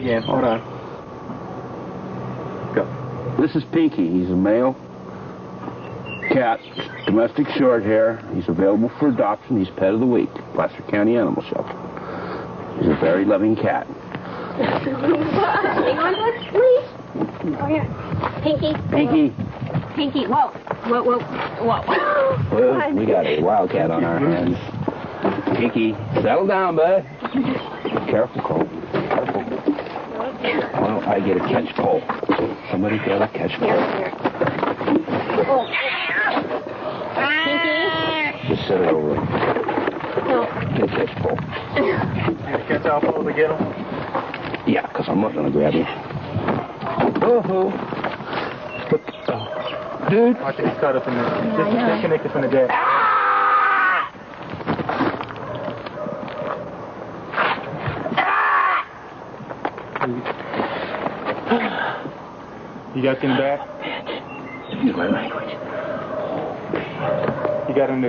Again, hold on. Go. This is Pinky. He's a male cat, domestic short hair. He's available for adoption. He's pet of the week, Placer County Animal Shelter. He's a very loving cat. Hang on to us, please. Oh, yeah. Pinky. Pinky. Pinky. Whoa. Whoa, whoa, whoa. Well, we got a wildcat on our hands. Pinky, settle down, bud. Careful, Cole. Careful. Well, I get a catch Cole. Somebody got a catch Cole. Oh. Pinky. Just set it over. No. Get a catch Cole. You catch off over to get him? Yeah, because I'm not going to grab him. Oh, dude. Watch it, he's caught up in there. Just disconnect it from the deck. You got him back? Use my language. You got him to